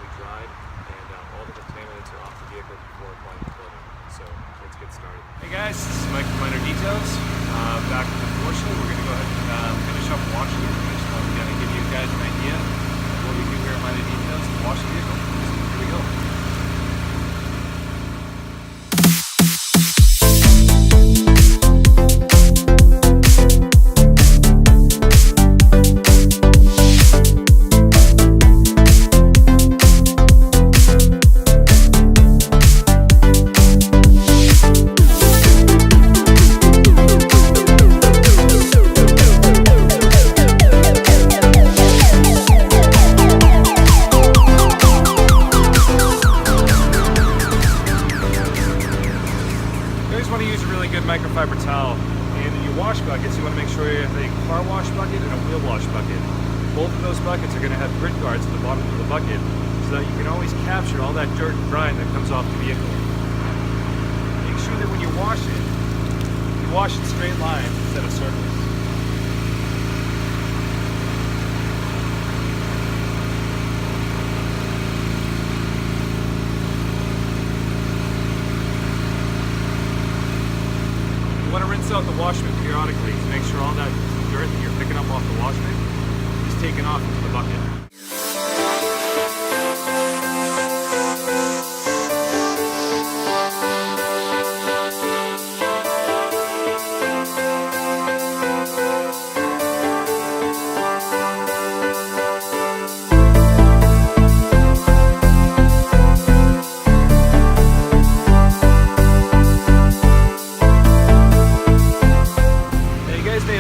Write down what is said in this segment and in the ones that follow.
completely dried, and all the contaminants are off the vehicle before applying the coating. So let's get started. Hey guys, this is Mike from Minor Details. Back with the Porsche. We're going to go ahead and finish up washing it. I just wanted to kind of give you guys an idea of what we do here at Minor Details to wash the vehicle. Here we go. Microfiber towel, and in your wash buckets you want to make sure you have a car wash bucket and a wheel wash bucket. Both of those buckets are going to have grit guards at the bottom of the bucket so that you can always capture all that dirt and grime that comes off the vehicle. Make sure that when you wash it, you wash in straight lines instead of circles. You want to rinse out the washman periodically to make sure all that dirt that you're picking up off the washman is taken off into the bucket.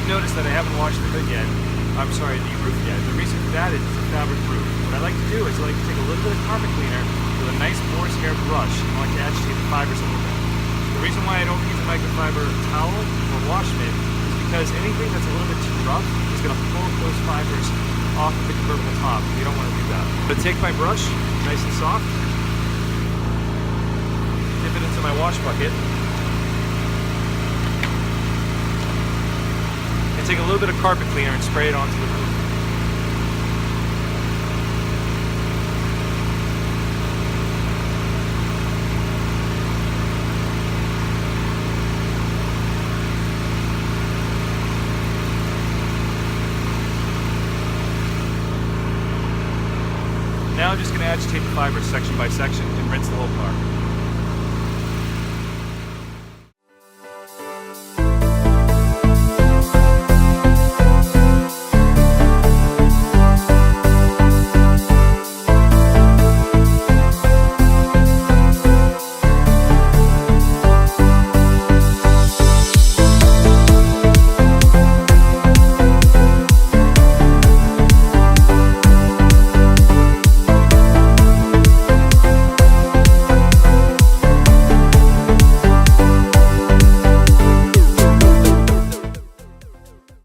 Notice that I haven't washed the hood yet. I'm sorry, the roof yet. The reason for that is it's a fabric roof. What I like to do is I like to take a little bit of carpet cleaner with a nice horsehair brush. I like to agitate the fibers a little bit. The reason why I don't use a microfiber towel or wash mitt is because anything that's a little bit too rough is going to pull those fibers off of the convertible top. You don't want to do that. But take my brush, nice and soft, dip it into my wash bucket. Take a little bit of carpet cleaner and spray it onto the roof. Now I'm just going to agitate the fibers section by section and rinse the whole car.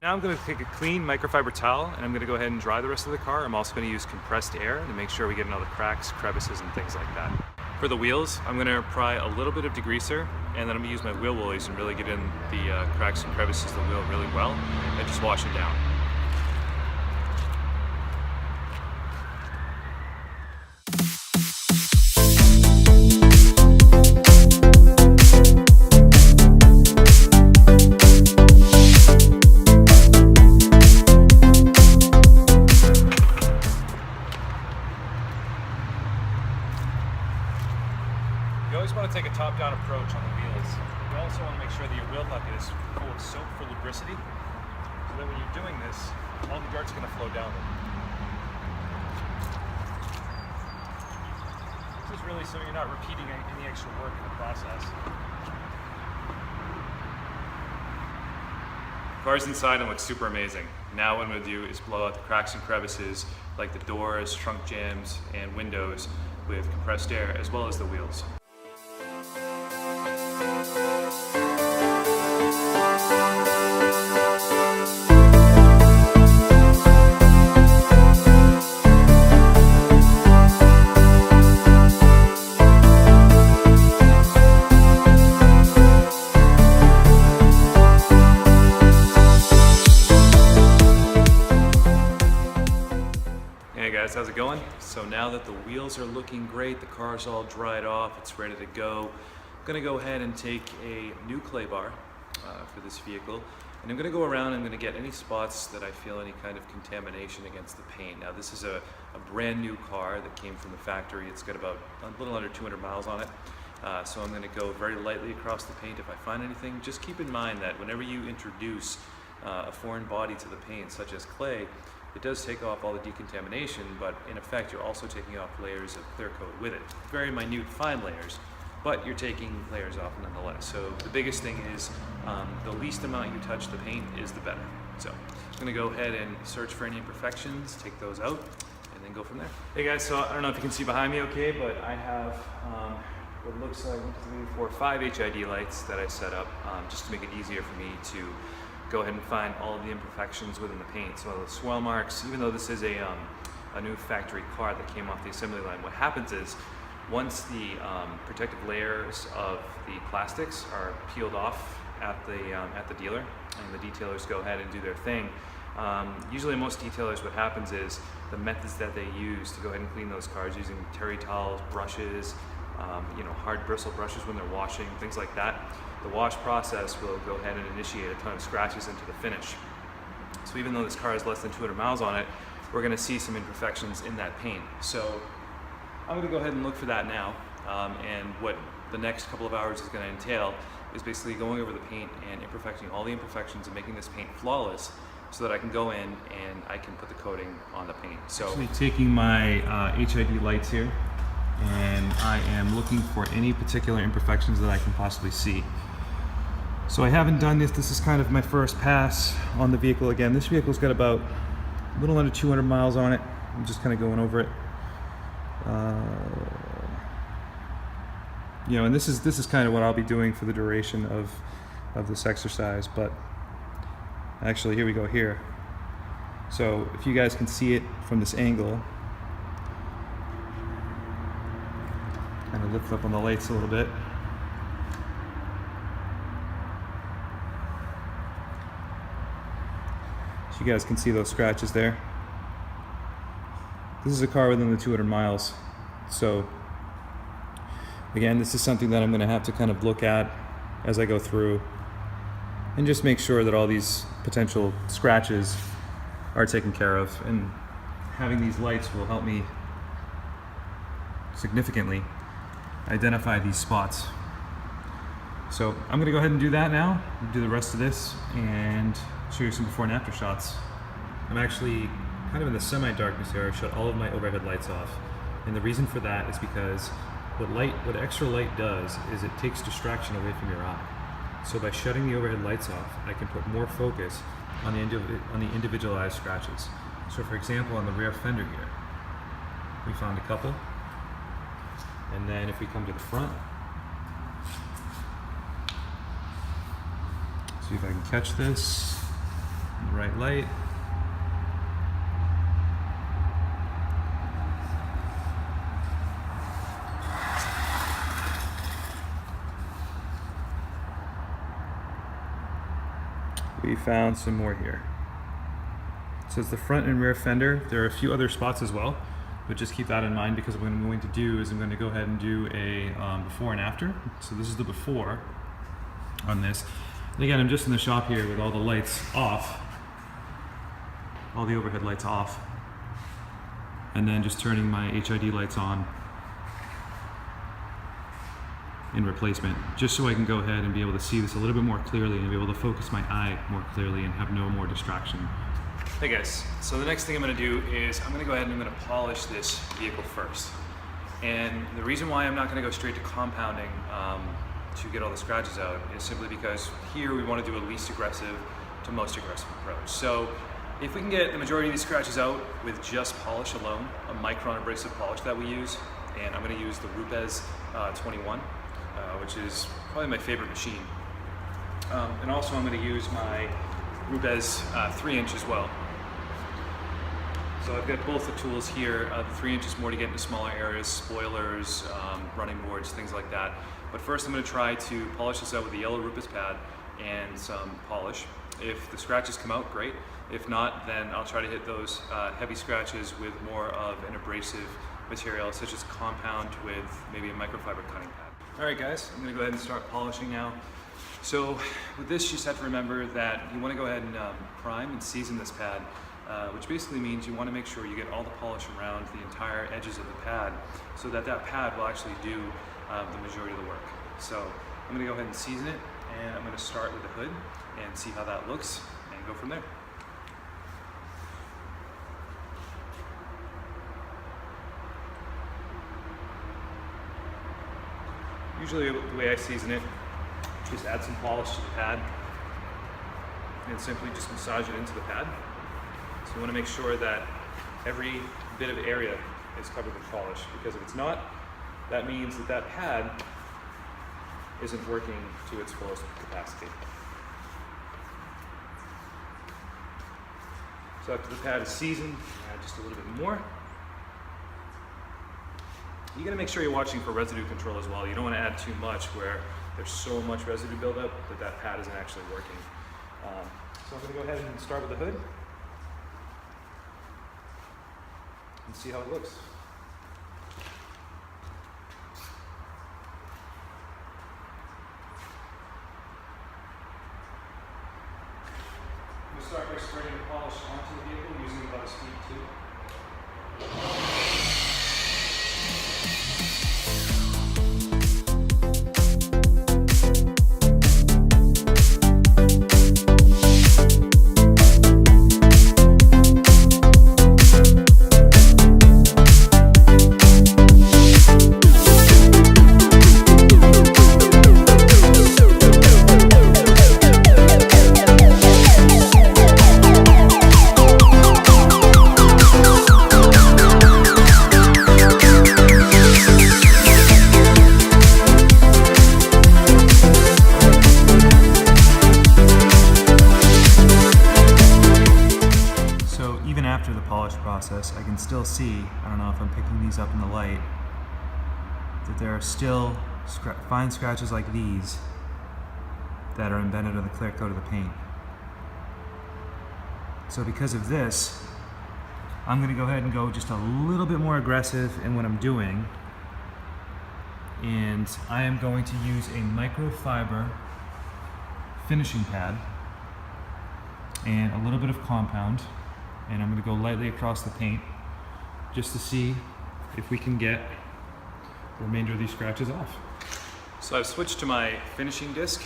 Now I'm going to take a clean microfiber towel and I'm going to go ahead and dry the rest of the car. I'm also going to use compressed air to make sure we get all the cracks, crevices, and things like that. For the wheels, I'm going to apply a little bit of degreaser, and then I'm going to use my wheel woolies and really get in the cracks and crevices of the wheel really well and just wash it down. You always want to take a top-down approach on the wheels. You also want to make sure that your wheel bucket is full of soap for lubricity, so that when you're doing this, all the dirt's going to flow down them. This is really so you're not repeating any extra work in the process. The car's inside and looks super amazing. Now what I'm going to do is blow out the cracks and crevices like the doors, trunk jams, and windows with compressed air, as well as the wheels. How's it going? So now that the wheels are looking great, the car's all dried off, it's ready to go, I'm gonna go ahead and take a new clay bar for this vehicle, and I'm gonna go around and I'm gonna get any spots that I feel any kind of contamination against the paint. Now this is a brand new car that came from the factory. It's got about a little under 200 miles on it. So I'm gonna go very lightly across the paint if I find anything. Just keep in mind that whenever you introduce a foreign body to the paint, such as clay, it does take off all the decontamination, but in effect you're also taking off layers of clear coat with it. Very minute, fine layers, but you're taking layers off nonetheless. So the biggest thing is the least amount you touch the paint is the better. So I'm gonna go ahead and search for any imperfections, take those out, and then go from there. Hey guys, so I don't know if you can see behind me okay, but I have what looks like 5 HID lights that I set up just to make it easier for me to go ahead and find all of the imperfections within the paint. So the swirl marks, even though this is a new factory car that came off the assembly line, what happens is once the protective layers of the plastics are peeled off at the dealer and the detailers go ahead and do their thing, usually most detailers, what happens is the methods that they use to go ahead and clean those cars using terry towels, brushes, hard bristle brushes when they're washing, things like that. The wash process will go ahead and initiate a ton of scratches into the finish. So even though this car has less than 200 miles on it, we're gonna see some imperfections in that paint. So I'm gonna go ahead and look for that now. And what the next couple of hours is gonna entail is basically going over the paint and imperfecting all the imperfections and making this paint flawless so that I can go in and I can put the coating on the paint. So actually taking my HID lights here, and I am looking for any particular imperfections that I can possibly see. So I haven't done this. This is kind of my first pass on the vehicle. Again, this vehicle's got about a little under 200 miles on it. I'm just kind of going over it. And this is kind of what I'll be doing for the duration of this exercise. But actually, here we go here. So if you guys can see it from this angle, kind of lift up on the lights a little bit. So you guys can see those scratches there. This is a car within the 200 miles. So again, this is something that I'm going to have to kind of look at as I go through and just make sure that all these potential scratches are taken care of. And having these lights will help me significantly identify these spots. So I'm gonna go ahead and do that now, do the rest of this, and show you some before and after shots. I'm actually kind of in the semi-darkness here. I shut all of my overhead lights off. And the reason for that is because what extra light does is it takes distraction away from your eye. So by shutting the overhead lights off, I can put more focus on the individualized scratches. So for example, on the rear fender here, we found a couple. And then if we come to the front, see if I can catch this in the right light. We found some more here. So it's the front and rear fender. There are a few other spots as well, but just keep that in mind because what I'm going to do is I'm going to go ahead and do a before and after. So this is the before on this. And again, I'm just in the shop here with all the lights off, all the overhead lights off, and then just turning my HID lights on in replacement, just so I can go ahead and be able to see this a little bit more clearly and be able to focus my eye more clearly and have no more distraction. Hey guys, so the next thing I'm going to do is I'm going to go ahead and I'm going to polish this vehicle first. And the reason why I'm not going to go straight to compounding to get all the scratches out is simply because here we want to do a least aggressive to most aggressive approach. So if we can get the majority of these scratches out with just polish alone, a micron abrasive polish that we use, and I'm going to use the Rupes 21, which is probably my favorite machine. And also I'm going to use my Rupes 3-inch as well. So I've got both the tools here. The 3-inch is more to get into smaller areas, spoilers, running boards, things like that. But first I'm going to try to polish this out with the yellow Rupes pad and some polish. If the scratches come out, great. If not, then I'll try to hit those heavy scratches with more of an abrasive material, such as compound with maybe a microfiber cutting pad. All right guys, I'm gonna go ahead and start polishing now. So with this, you just have to remember that you wanna go ahead and prime and season this pad, which basically means you wanna make sure you get all the polish around the entire edges of the pad so that that pad will actually do the majority of the work. So I'm gonna go ahead and season it, and I'm gonna start with the hood and see how that looks and go from there. Usually the way I season it, just add some polish to the pad and simply just massage it into the pad. So you want to make sure that every bit of area is covered with polish, because if it's not, that means that that pad isn't working to its fullest capacity. So after the pad is seasoned, add just a little bit more. You gotta make sure you're watching for residue control as well. You don't want to add too much where there's so much residue buildup that that pad isn't actually working. So I'm gonna go ahead and start with the hood and see how it looks. I'm gonna start by spreading the polish onto the vehicle using about a speed 2. After the polish process, I can still see, I don't know if I'm picking these up in the light, that there are still fine scratches like these that are embedded in the clear coat of the paint. So because of this, I'm going to go ahead and go just a little bit more aggressive in what I'm doing, and I am going to use a microfiber finishing pad and a little bit of compound. And I'm going to go lightly across the paint just to see if we can get the remainder of these scratches off. So I've switched to my finishing disc,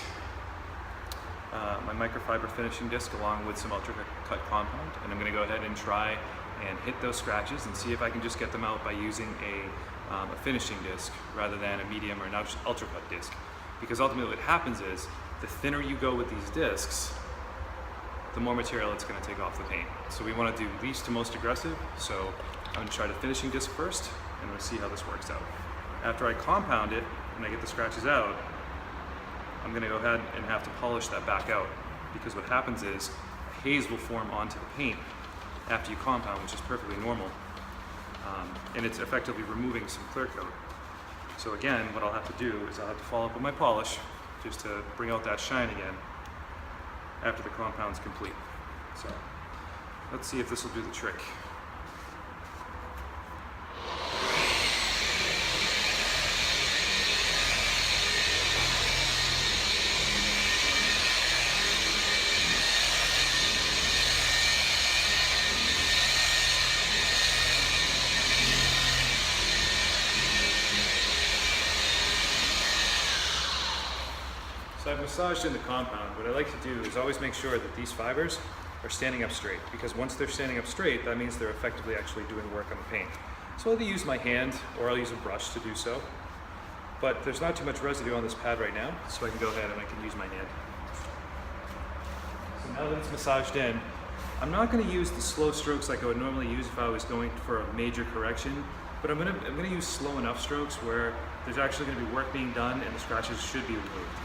my microfiber finishing disc, along with some ultra cut compound, and I'm going to go ahead and try and hit those scratches and see if I can just get them out by using a finishing disc rather than a medium or an ultra cut disc. Because ultimately what happens is, the thinner you go with these discs, the more material it's going to take off the paint. So we want to do least to most aggressive. So I'm going to try the finishing disc first, and we'll see how this works out. After I compound it and I get the scratches out, I'm going to go ahead and have to polish that back out, because what happens is a haze will form onto the paint after you compound, which is perfectly normal, and it's effectively removing some clear coat. So again, what I'll have to do is I'll have to follow up with my polish just to bring out that shine again after the compound's complete. So let's see if this will do the trick. So I've massaged in the compound. What I like to do is always make sure that these fibers are standing up straight, because once they're standing up straight, that means they're effectively actually doing work on the paint. So I'll either use my hand or I'll use a brush to do so. But there's not too much residue on this pad right now, so I can go ahead and I can use my hand. So now that it's massaged in, I'm not going to use the slow strokes like I would normally use if I was going for a major correction, but I'm going to use slow enough strokes where there's actually going to be work being done and the scratches should be removed.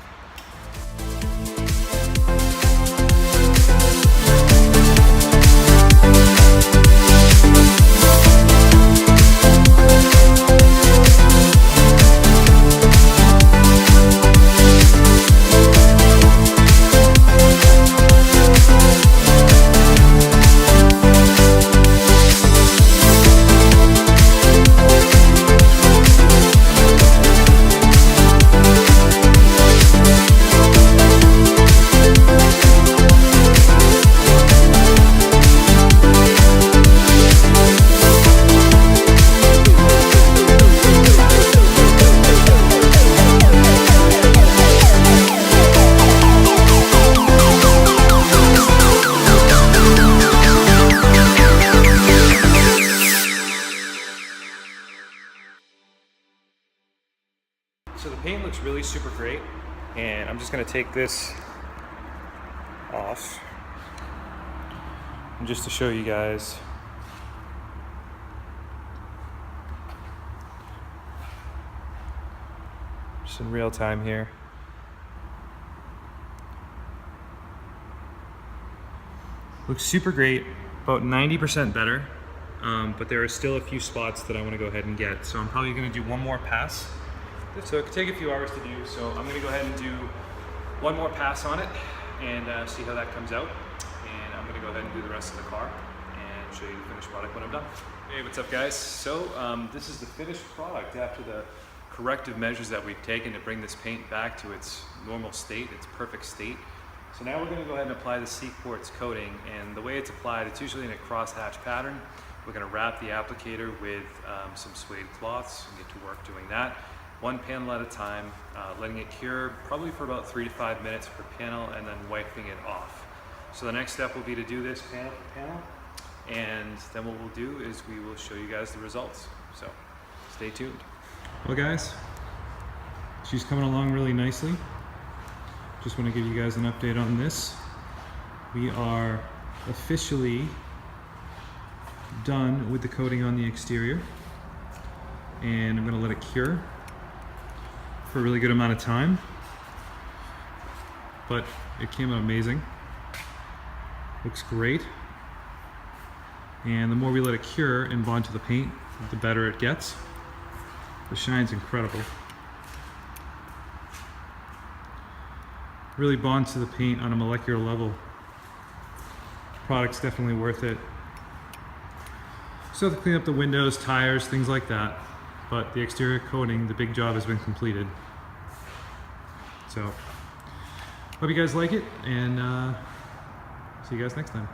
So the paint looks really super great, and I'm just gonna take this off. And just to show you guys. Just in real time here. Looks super great, about 90% better, but there are still a few spots that I want to go ahead and get. So I'm probably going to do one more pass. So it could take a few hours to do, so I'm going to go ahead and do one more pass on it and see how that comes out. And I'm going to go ahead and do the rest of the car and show you the finished product when I'm done. Hey, what's up guys? So this is the finished product after the corrective measures that we've taken to bring this paint back to its normal state, its perfect state. So now we're going to go ahead and apply the C-Quartz coating, and the way it's applied, it's usually in a crosshatch pattern. We're going to wrap the applicator with some suede cloths and get to work doing that. One panel at a time, letting it cure probably for about 3 to 5 minutes per panel, and then wiping it off. So the next step will be to do this panel for panel, and then what we'll do is we will show you guys the results. So stay tuned. Well guys, she's coming along really nicely. Just want to give you guys an update on this. We are officially done with the coating on the exterior, and I'm going to let it cure for a really good amount of time, but it came out amazing. Looks great, and the more we let it cure and bond to the paint, the better it gets. The shine's incredible. Really bonds to the paint on a molecular level. Product's definitely worth it. Still have to clean up the windows, tires, things like that, but the exterior coating, the big job has been completed. So, hope you guys like it, and see you guys next time.